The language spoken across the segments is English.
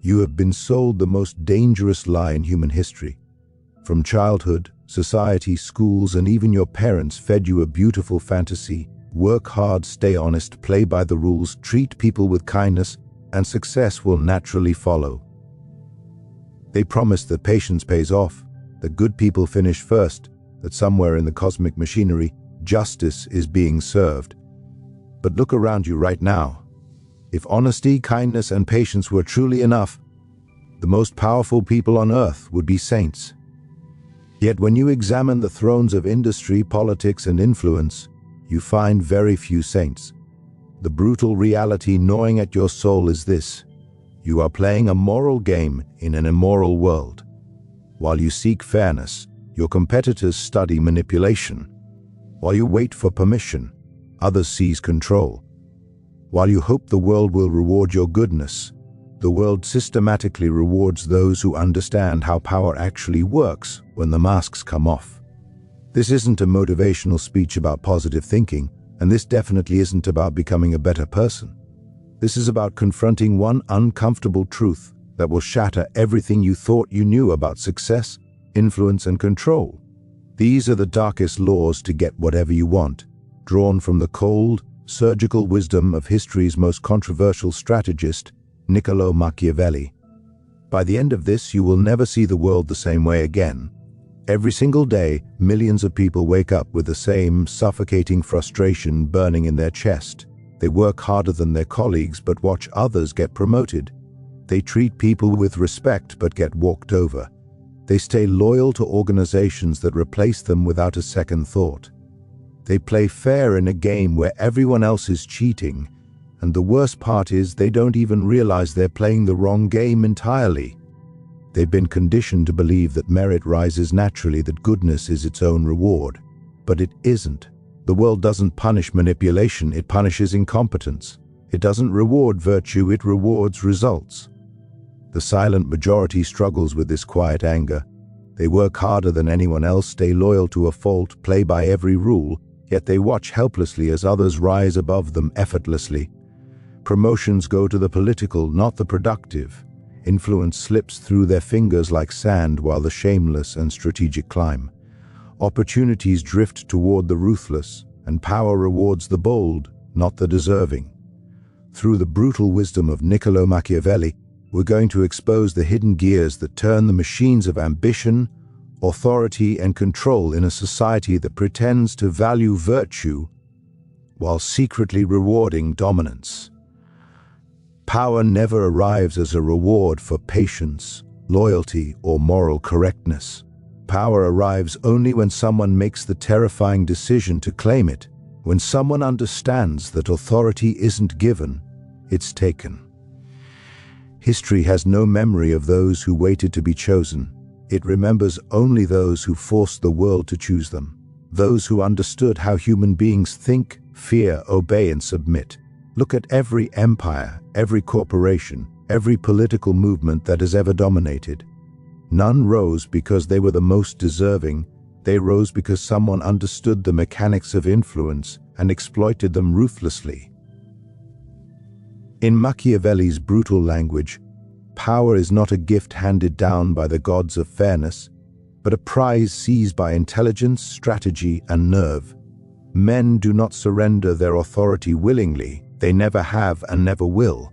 You have been sold the most dangerous lie in human history. From childhood, society, schools, and even your parents fed you a beautiful fantasy: work hard, stay honest, play by the rules, treat people with kindness, and success will naturally follow. They promised that patience pays off, that good people finish first, that somewhere in the cosmic machinery, justice is being served. But look around you right now. If honesty, kindness, and patience were truly enough, the most powerful people on earth would be saints. Yet when you examine the thrones of industry, politics, and influence, you find very few saints. The brutal reality gnawing at your soul is this: you are playing a moral game in an immoral world. While you seek fairness, your competitors study manipulation. While you wait for permission, others seize control. While you hope the world will reward your goodness, the world systematically rewards those who understand how power actually works when the masks come off. This isn't a motivational speech about positive thinking, and this definitely isn't about becoming a better person. This is about confronting one uncomfortable truth that will shatter everything you thought you knew about success, influence, and control. These are the darkest laws to get whatever you want, drawn from the cold, surgical wisdom of history's most controversial strategist, Niccolò Machiavelli. By the end of this, you will never see the world the same way again. Every single day, millions of people wake up with the same suffocating frustration burning in their chest. They work harder than their colleagues but watch others get promoted. They treat people with respect but get walked over. They stay loyal to organizations that replace them without a second thought. They play fair in a game where everyone else is cheating, and the worst part is they don't even realize they're playing the wrong game entirely. They've been conditioned to believe that merit rises naturally, that goodness is its own reward. But it isn't. The world doesn't punish manipulation, it punishes incompetence. It doesn't reward virtue, it rewards results. The silent majority struggles with this quiet anger. They work harder than anyone else, stay loyal to a fault, play by every rule, yet they watch helplessly as others rise above them effortlessly. Promotions go to the political, not the productive. Influence slips through their fingers like sand while the shameless and strategic climb. Opportunities drift toward the ruthless, and power rewards the bold, not the deserving. Through the brutal wisdom of Niccolò Machiavelli, we're going to expose the hidden gears that turn the machines of ambition, authority, and control in a society that pretends to value virtue while secretly rewarding dominance. Power never arrives as a reward for patience, loyalty, or moral correctness. Power arrives only when someone makes the terrifying decision to claim it, when someone understands that authority isn't given, it's taken. History has no memory of those who waited to be chosen. It remembers only those who forced the world to choose them, those who understood how human beings think, fear, obey, and submit. Look at every empire, every corporation, every political movement that has ever dominated. None rose because they were the most deserving. They rose because someone understood the mechanics of influence and exploited them ruthlessly. In Machiavelli's brutal language, power is not a gift handed down by the gods of fairness, but a prize seized by intelligence, strategy, and nerve. Men do not surrender their authority willingly. They never have and never will.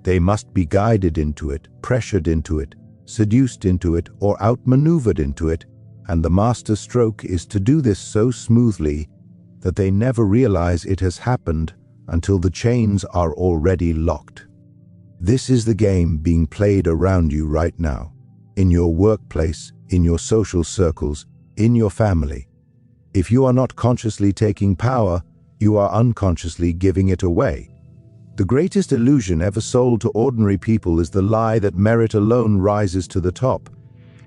They must be guided into it, pressured into it, seduced into it, or outmaneuvered into it, and the master stroke is to do this so smoothly that they never realize it has happened until the chains are already locked. This is the game being played around you right now, in your workplace, in your social circles, in your family. If you are not consciously taking power, you are unconsciously giving it away. The greatest illusion ever sold to ordinary people is the lie that merit alone rises to the top.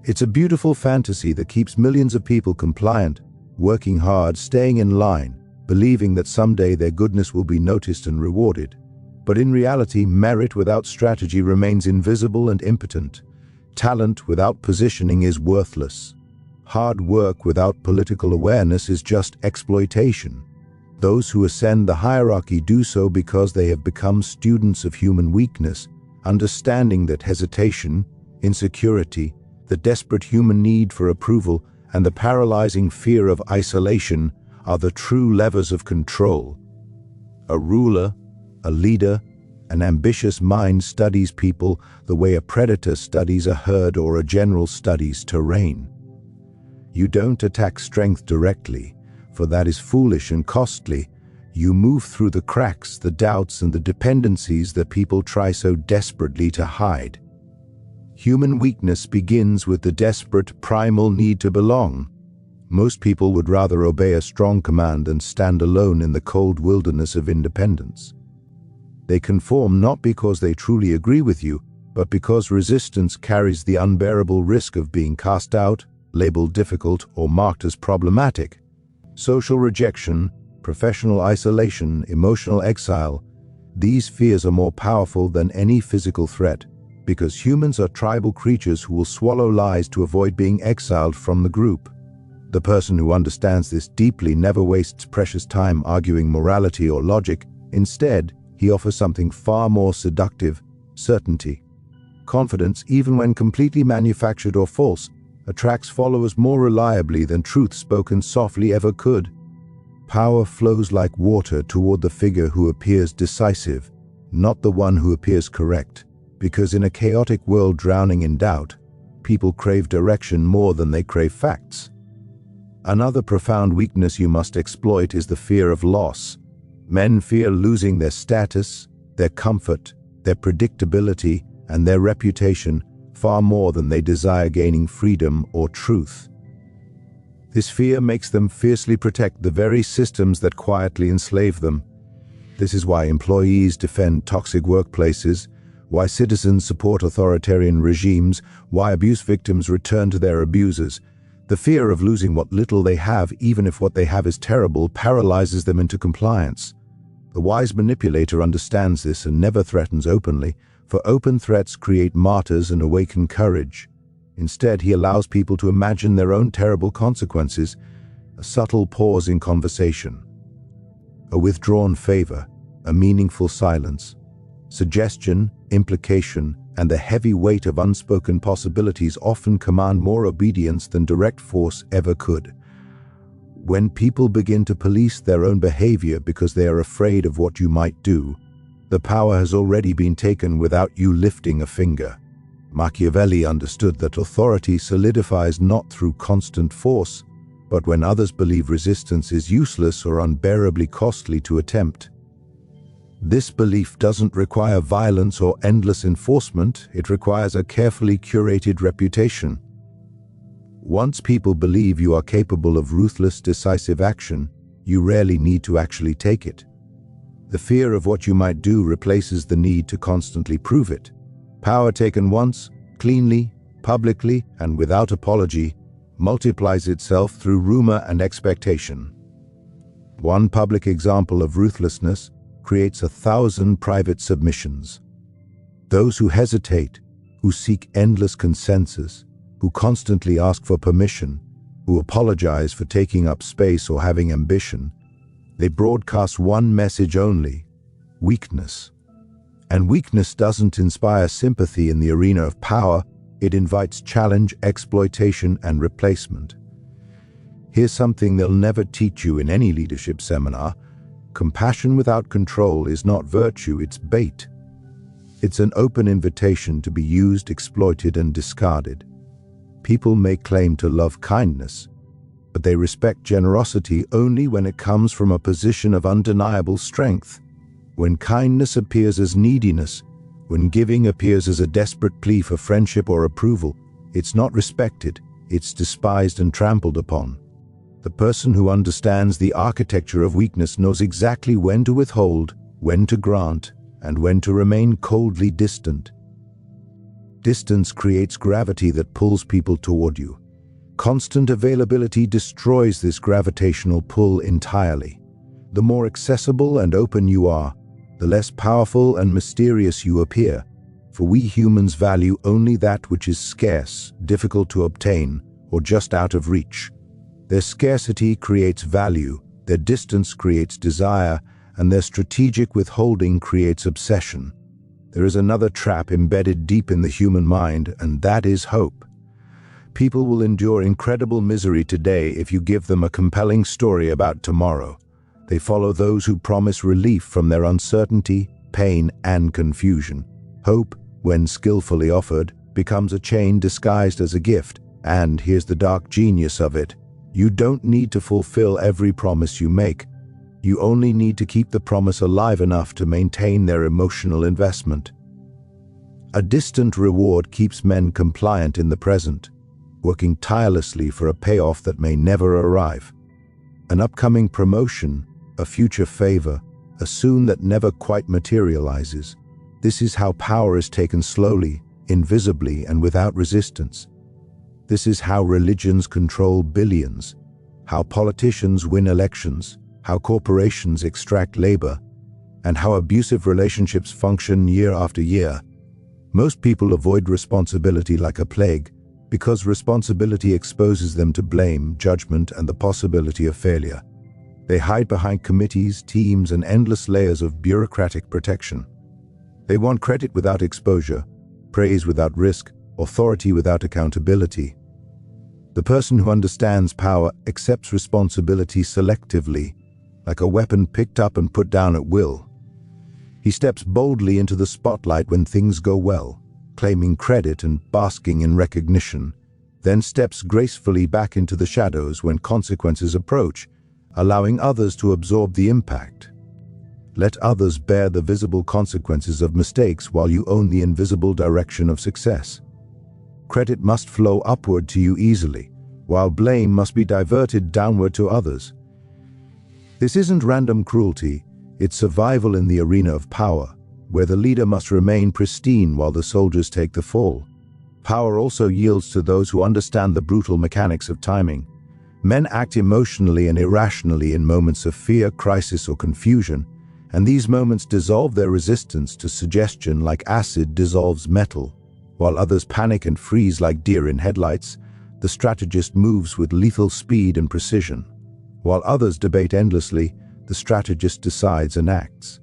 It's a beautiful fantasy that keeps millions of people compliant, working hard, staying in line, believing that someday their goodness will be noticed and rewarded. But in reality, merit without strategy remains invisible and impotent. Talent without positioning is worthless. Hard work without political awareness is just exploitation. Those who ascend the hierarchy do so because they have become students of human weakness, understanding that hesitation, insecurity, the desperate human need for approval, and the paralyzing fear of isolation are the true levers of control. A ruler, a leader, an ambitious mind studies people the way a predator studies a herd or a general studies terrain. You don't attack strength directly, for that is foolish and costly. You move through the cracks, the doubts, and the dependencies that people try so desperately to hide. Human weakness begins with the desperate, primal need to belong. Most people would rather obey a strong command than stand alone in the cold wilderness of independence. They conform not because they truly agree with you, but because resistance carries the unbearable risk of being cast out, labeled difficult, or marked as problematic. Social rejection, professional isolation, emotional exile, these fears are more powerful than any physical threat, because humans are tribal creatures who will swallow lies to avoid being exiled from the group. The person who understands this deeply never wastes precious time arguing morality or logic. Instead, he offers something far more seductive: certainty. Confidence, even when completely manufactured or false, attracts followers more reliably than truth spoken softly ever could. Power flows like water toward the figure who appears decisive, not the one who appears correct, because in a chaotic world drowning in doubt, people crave direction more than they crave facts. Another profound weakness you must exploit is the fear of loss. Men fear losing their status, their comfort, their predictability, and their reputation far more than they desire gaining freedom or truth. This fear makes them fiercely protect the very systems that quietly enslave them. This is why employees defend toxic workplaces, why citizens support authoritarian regimes, why abuse victims return to their abusers. The fear of losing what little they have, even if what they have is terrible, paralyzes them into compliance. The wise manipulator understands this and never threatens openly, for open threats create martyrs and awaken courage. Instead, he allows people to imagine their own terrible consequences, a subtle pause in conversation, a withdrawn favor, a meaningful silence, suggestion, implication, and the heavy weight of unspoken possibilities often command more obedience than direct force ever could. When people begin to police their own behavior because they are afraid of what you might do, the power has already been taken without you lifting a finger. Machiavelli understood that authority solidifies not through constant force, but when others believe resistance is useless or unbearably costly to attempt. This belief doesn't require violence or endless enforcement, it requires a carefully curated reputation. Once people believe you are capable of ruthless, decisive action, you rarely need to actually take it. The fear of what you might do replaces the need to constantly prove it. Power taken once, cleanly, publicly, and without apology, multiplies itself through rumor and expectation. One public example of ruthlessness creates 1,000 private submissions. Those who hesitate, who seek endless consensus, who constantly ask for permission, who apologize for taking up space or having ambition, they broadcast one message only: weakness. And weakness doesn't inspire sympathy in the arena of power, it invites challenge, exploitation, and replacement. Here's something they'll never teach you in any leadership seminar: compassion without control is not virtue, it's bait. It's an open invitation to be used, exploited, and discarded. People may claim to love kindness, but they respect generosity only when it comes from a position of undeniable strength. When kindness appears as neediness, when giving appears as a desperate plea for friendship or approval, it's not respected, it's despised and trampled upon. The person who understands the architecture of weakness knows exactly when to withhold, when to grant, and when to remain coldly distant. Distance creates gravity that pulls people toward you. Constant availability destroys this gravitational pull entirely. The more accessible and open you are, the less powerful and mysterious you appear, for we humans value only that which is scarce, difficult to obtain, or just out of reach. Their scarcity creates value, their distance creates desire, and their strategic withholding creates obsession. There is another trap embedded deep in the human mind, and that is hope. People will endure incredible misery today if you give them a compelling story about tomorrow. They follow those who promise relief from their uncertainty, pain, and confusion. Hope, when skillfully offered, becomes a chain disguised as a gift, and here's the dark genius of it. You don't need to fulfill every promise you make. You only need to keep the promise alive enough to maintain their emotional investment. A distant reward keeps men compliant in the present, working tirelessly for a payoff that may never arrive. An upcoming promotion, a future favor, a soon that never quite materializes. This is how power is taken slowly, invisibly, and without resistance. This is how religions control billions, how politicians win elections, how corporations extract labor, and how abusive relationships function year after year. Most people avoid responsibility like a plague because responsibility exposes them to blame, judgment, and the possibility of failure. They hide behind committees, teams, and endless layers of bureaucratic protection. They want credit without exposure, praise without risk, authority without accountability. The person who understands power accepts responsibility selectively, like a weapon picked up and put down at will. He steps boldly into the spotlight when things go well, claiming credit and basking in recognition, then steps gracefully back into the shadows when consequences approach, allowing others to absorb the impact. Let others bear the visible consequences of mistakes while you own the invisible direction of success. Credit must flow upward to you easily, while blame must be diverted downward to others. This isn't random cruelty, it's survival in the arena of power, where the leader must remain pristine while the soldiers take the fall. Power also yields to those who understand the brutal mechanics of timing. Men act emotionally and irrationally in moments of fear, crisis, or confusion, and these moments dissolve their resistance to suggestion like acid dissolves metal. While others panic and freeze like deer in headlights, the strategist moves with lethal speed and precision. While others debate endlessly, the strategist decides and acts.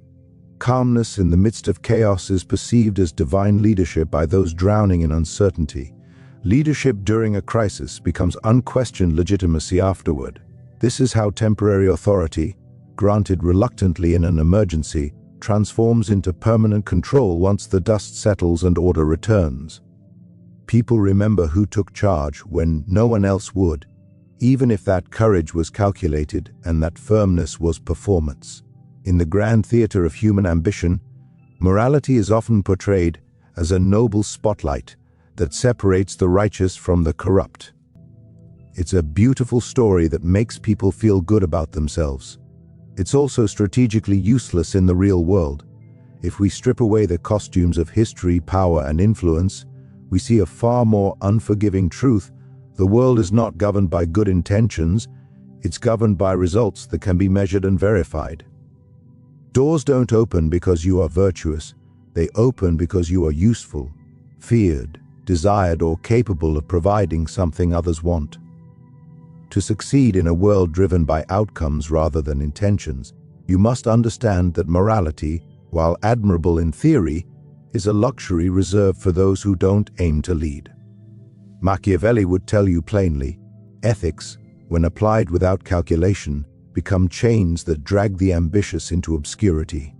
Calmness in the midst of chaos is perceived as divine leadership by those drowning in uncertainty. Leadership during a crisis becomes unquestioned legitimacy afterward. This is how temporary authority, granted reluctantly in an emergency, transforms into permanent control once the dust settles and order returns. People remember who took charge when no one else would, even if that courage was calculated and that firmness was performance. In the grand theater of human ambition, morality is often portrayed as a noble spotlight that separates the righteous from the corrupt. It's a beautiful story that makes people feel good about themselves. It's also strategically useless in the real world. If we strip away the costumes of history, power, and influence, we see a far more unforgiving truth. The world is not governed by good intentions, it's governed by results that can be measured and verified. Doors don't open because you are virtuous, they open because you are useful, feared, desired, or capable of providing something others want. To succeed in a world driven by outcomes rather than intentions, you must understand that morality, while admirable in theory, is a luxury reserved for those who don't aim to lead. Machiavelli would tell you plainly, ethics, when applied without calculation, become chains that drag the ambitious into obscurity.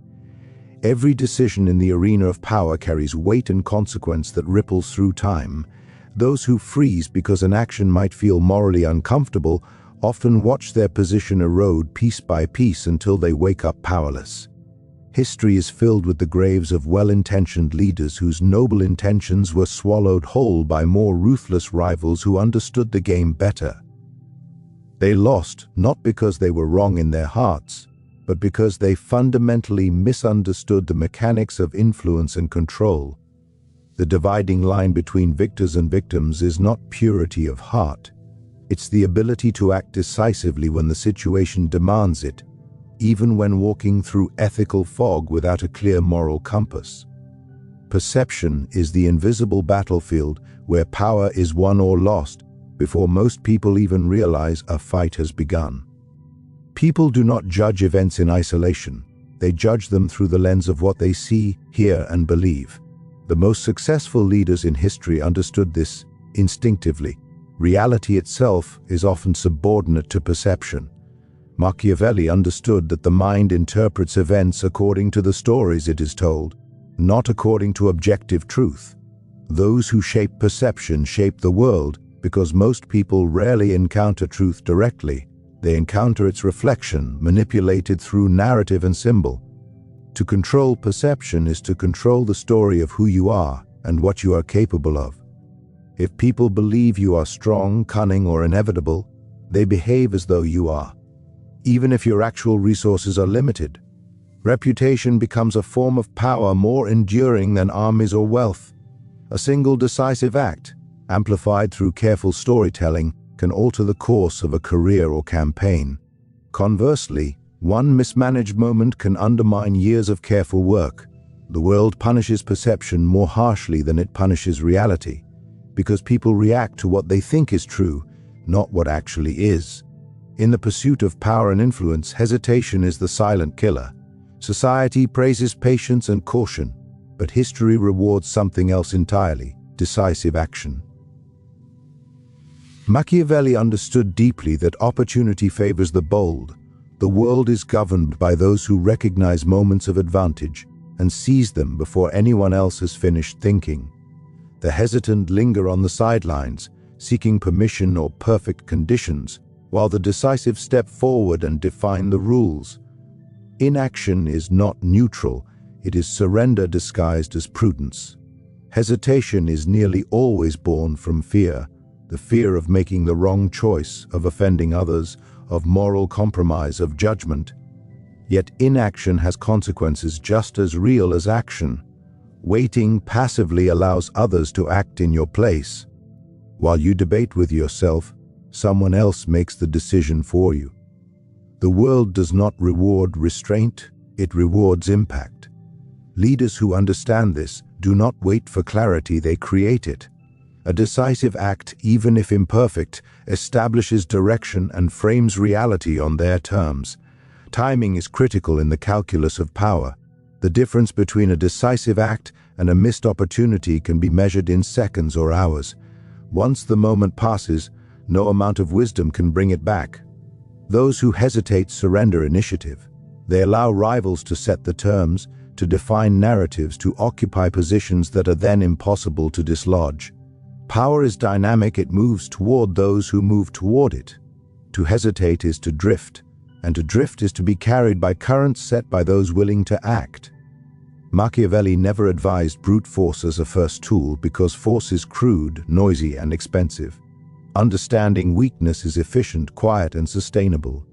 Every decision in the arena of power carries weight and consequence that ripples through time. Those who freeze because an action might feel morally uncomfortable often watch their position erode piece by piece until they wake up powerless. History is filled with the graves of well-intentioned leaders whose noble intentions were swallowed whole by more ruthless rivals who understood the game better. They lost not because they were wrong in their hearts, but because they fundamentally misunderstood the mechanics of influence and control. The dividing line between victors and victims is not purity of heart. It's the ability to act decisively when the situation demands it, even when walking through ethical fog without a clear moral compass. Perception is the invisible battlefield where power is won or lost before most people even realize a fight has begun. People do not judge events in isolation. They judge them through the lens of what they see, hear, and believe. The most successful leaders in history understood this instinctively. Reality itself is often subordinate to perception. Machiavelli understood that the mind interprets events according to the stories it is told, not according to objective truth. Those who shape perception shape the world because most people rarely encounter truth directly. They encounter its reflection, manipulated through narrative and symbol. To control perception is to control the story of who you are and what you are capable of. If people believe you are strong, cunning, or inevitable, they behave as though you are, even if your actual resources are limited. Reputation becomes a form of power more enduring than armies or wealth. A single decisive act, amplified through careful storytelling, can alter the course of a career or campaign. Conversely, one mismanaged moment can undermine years of careful work. The world punishes perception more harshly than it punishes reality, because people react to what they think is true, not what actually is. In the pursuit of power and influence, hesitation is the silent killer. Society praises patience and caution, but history rewards something else entirely: decisive action. Machiavelli understood deeply that opportunity favors the bold. The world is governed by those who recognize moments of advantage and seize them before anyone else has finished thinking. The hesitant linger on the sidelines, seeking permission or perfect conditions, while the decisive step forward and define the rules. Inaction is not neutral, it is surrender disguised as prudence. Hesitation is nearly always born from fear, the fear of making the wrong choice, of offending others, of moral compromise, of judgment. Yet inaction has consequences just as real as action. Waiting passively allows others to act in your place. While you debate with yourself, someone else makes the decision for you. The world does not reward restraint, it rewards impact. Leaders who understand this do not wait for clarity, they create it. A decisive act, even if imperfect, establishes direction and frames reality on their terms. Timing is critical in the calculus of power. The difference between a decisive act and a missed opportunity can be measured in seconds or hours. Once the moment passes, no amount of wisdom can bring it back. Those who hesitate surrender initiative. They allow rivals to set the terms, to define narratives, to occupy positions that are then impossible to dislodge. Power is dynamic, it moves toward those who move toward it. To hesitate is to drift, and to drift is to be carried by currents set by those willing to act. Machiavelli never advised brute force as a first tool because force is crude, noisy, and expensive. Understanding weakness is efficient, quiet, and sustainable.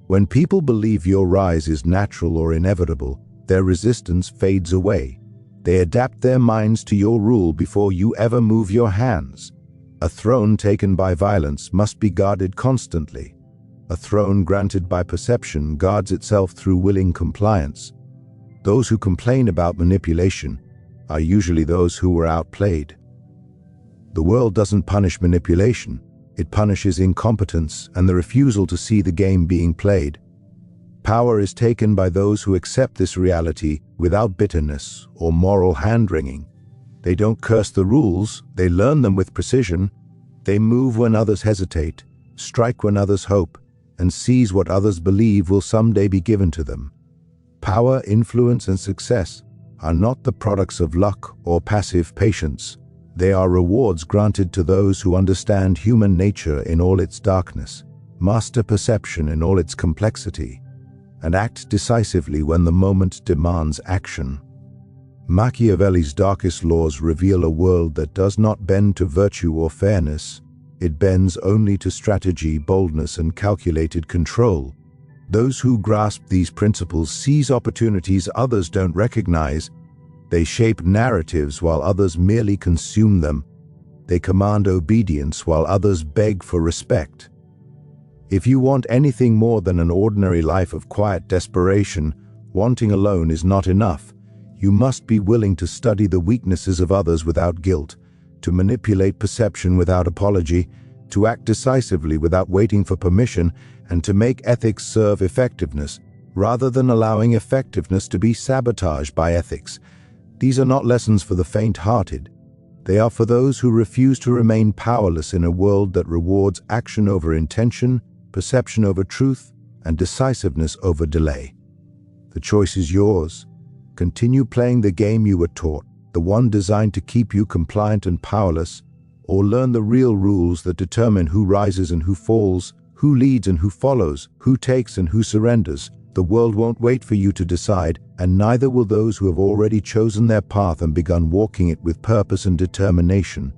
When people believe your rise is natural or inevitable, their resistance fades away. They adapt their minds to your rule before you ever move your hands. A throne taken by violence must be guarded constantly. A throne granted by perception guards itself through willing compliance. Those who complain about manipulation are usually those who were outplayed. The world doesn't punish manipulation, it punishes incompetence and the refusal to see the game being played. Power is taken by those who accept this reality without bitterness or moral hand-wringing. They don't curse the rules, they learn them with precision. They move when others hesitate, strike when others hope, and seize what others believe will someday be given to them. Power, influence, and success are not the products of luck or passive patience. They are rewards granted to those who understand human nature in all its darkness, master perception in all its complexity, and act decisively when the moment demands action. Machiavelli's darkest laws reveal a world that does not bend to virtue or fairness. It bends only to strategy, boldness, and calculated control. Those who grasp these principles seize opportunities others don't recognize. They shape narratives while others merely consume them. They command obedience while others beg for respect. If you want anything more than an ordinary life of quiet desperation, wanting alone is not enough. You must be willing to study the weaknesses of others without guilt, to manipulate perception without apology, to act decisively without waiting for permission, and to make ethics serve effectiveness, rather than allowing effectiveness to be sabotaged by ethics. These are not lessons for the faint-hearted. They are for those who refuse to remain powerless in a world that rewards action over intention, perception over truth, and decisiveness over delay. The choice is yours. Continue playing the game you were taught, the one designed to keep you compliant and powerless, or learn the real rules that determine who rises and who falls, who leads and who follows, who takes and who surrenders. The world won't wait for you to decide, and neither will those who have already chosen their path and begun walking it with purpose and determination.